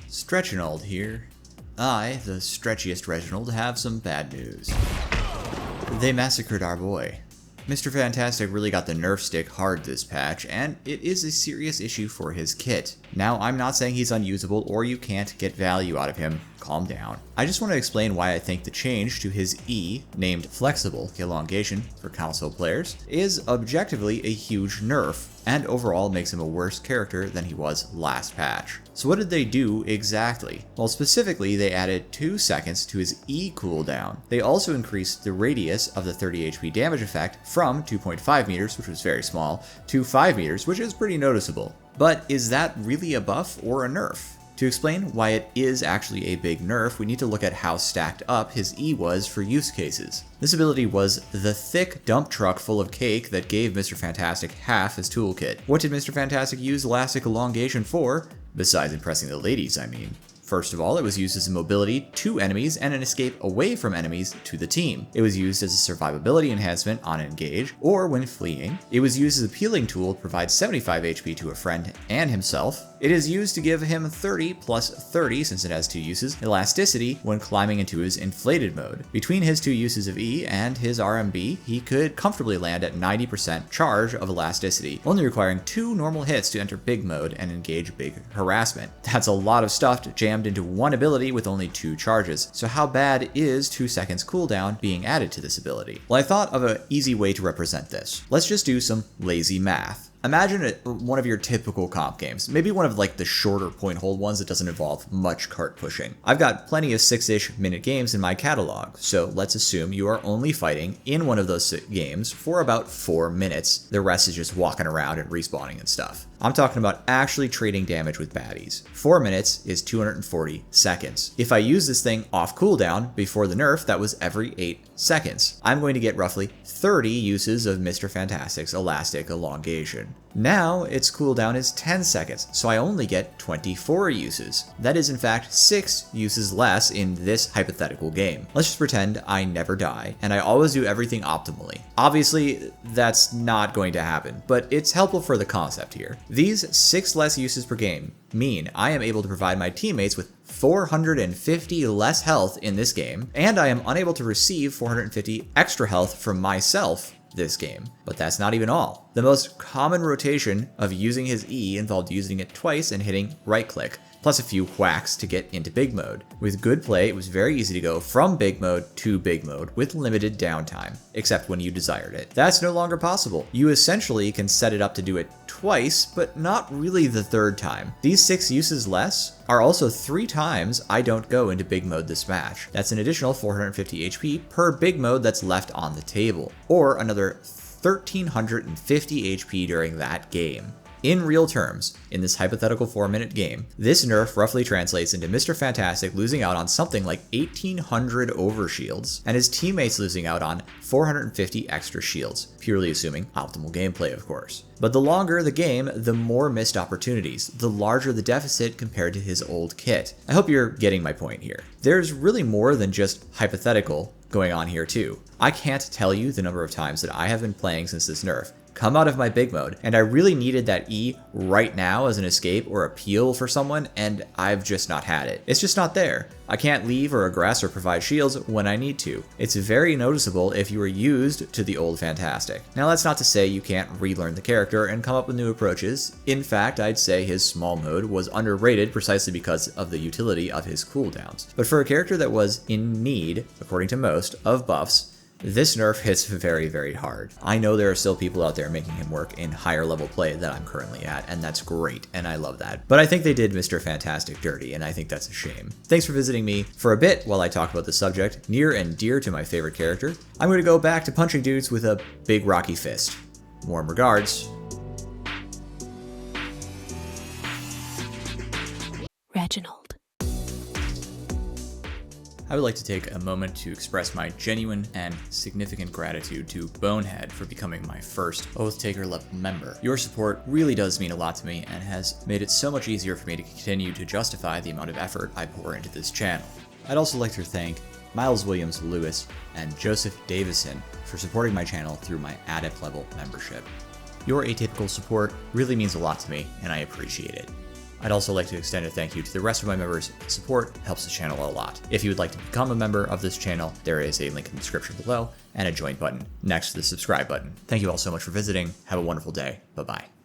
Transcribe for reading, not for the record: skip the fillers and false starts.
Stretchinold here. I, the stretchiest Reginald, have some bad news. They massacred our boy. Mr. Fantastic really got the nerf stick hard this patch, and it is a serious issue for his kit. Now, I'm not saying he's unusable or you can't get value out of him. Calm down. I just want to explain why I think the change to his E, named Flexible Elongation for console players, is objectively a huge nerf, and overall makes him a worse character than he was last patch. So what did they do exactly? Well, specifically, they added 2 seconds to his E cooldown. They also increased the radius of the 30 HP damage effect from 2.5 meters, which was very small, to 5 meters, which is pretty noticeable. But is that really a buff or a nerf? To explain why it is actually a big nerf, we need to look at how stacked up his E was for use cases. This ability was the thick dump truck full of cake that gave Mr. Fantastic half his toolkit. What did Mr. Fantastic use Elastic Elongation for? Besides impressing the ladies, I mean. First of all, it was used as a mobility to enemies and an escape away from enemies to the team. It was used as a survivability enhancement on engage or when fleeing. It was used as a peeling tool to provide 75 HP to a friend and himself. It is used to give him 30 plus 30, since it has 2 uses, elasticity when climbing into his inflated mode. Between his 2 uses of E and his RMB, he could comfortably land at 90% charge of elasticity, only requiring 2 normal hits to enter big mode and engage big harassment. That's a lot of stuff jammed into one ability with only 2 charges, so how bad is 2 seconds cooldown being added to this ability? Well, I thought of an easy way to represent this. Let's just do some lazy math. Imagine one of your typical comp games, maybe one of like the shorter point hold ones that doesn't involve much cart pushing. I've got plenty of 6-ish minute games in my catalog, so let's assume you are only fighting in one of those games for about 4 minutes. The rest is just walking around and respawning and stuff. I'm talking about actually trading damage with baddies. 4 minutes is 240 seconds. If I use this thing off cooldown before the nerf, that was every 8 seconds. I'm going to get roughly 30 uses of Mr. Fantastic's Elastic Elongation. Now its cooldown is 10 seconds, so I only get 24 uses. That is in fact 6 uses less in this hypothetical game. Let's just pretend I never die, and I always do everything optimally. Obviously, that's not going to happen, but it's helpful for the concept here. These 6 less uses per game mean I am able to provide my teammates with 450 less health in this game, and I am unable to receive 450 extra health from myself this game. But that's not even all. The most common rotation of using his E involved using it twice and hitting right click, plus a few whacks to get into big mode. With good play, it was very easy to go from big mode to big mode with limited downtime, except when you desired it. That's no longer possible. You essentially can set it up to do it twice, but not really the 3rd time. These 6 uses less are also 3 times I don't go into big mode this match. That's an additional 450 HP per big mode that's left on the table, or another 1350 HP during that game. In real terms, in this hypothetical 4-minute game, this nerf roughly translates into Mr. Fantastic losing out on something like 1800 overshields, and his teammates losing out on 450 extra shields, purely assuming optimal gameplay, of course. But the longer the game, the more missed opportunities, the larger the deficit compared to his old kit. I hope you're getting my point here. There's really more than just hypothetical going on here too. I can't tell you the number of times that I have been playing since this nerf, come out of my big mode, and I really needed that E right now as an escape or a peel for someone, and I've just not had it. It's just not there. I can't leave or aggress or provide shields when I need to. It's very noticeable if you are used to the old Fantastic. Now that's not to say you can't relearn the character and come up with new approaches. In fact, I'd say his small mode was underrated precisely because of the utility of his cooldowns. But for a character that was in need, according to most, of buffs, this nerf hits very, very hard. I know there are still people out there making him work in higher level play that I'm currently at, and that's great, and I love that. But I think they did Mr. Fantastic dirty, and I think that's a shame. Thanks for visiting me for a bit while I talk about the subject near and dear to my favorite character. I'm going to go back to punching dudes with a big rocky fist. Warm regards. Reginald. I would like to take a moment to express my genuine and significant gratitude to Bonehead for becoming my first Oath Taker level member. Your support really does mean a lot to me and has made it so much easier for me to continue to justify the amount of effort I pour into this channel. I'd also like to thank Miles Williams Lewis and Joseph Davison for supporting my channel through my Adept level membership. Your atypical support really means a lot to me, and I appreciate it. I'd also like to extend a thank you to the rest of my members. Support helps the channel a lot. If you would like to become a member of this channel, there is a link in the description below and a join button next to the subscribe button. Thank you all so much for visiting. Have a wonderful day. Bye-bye.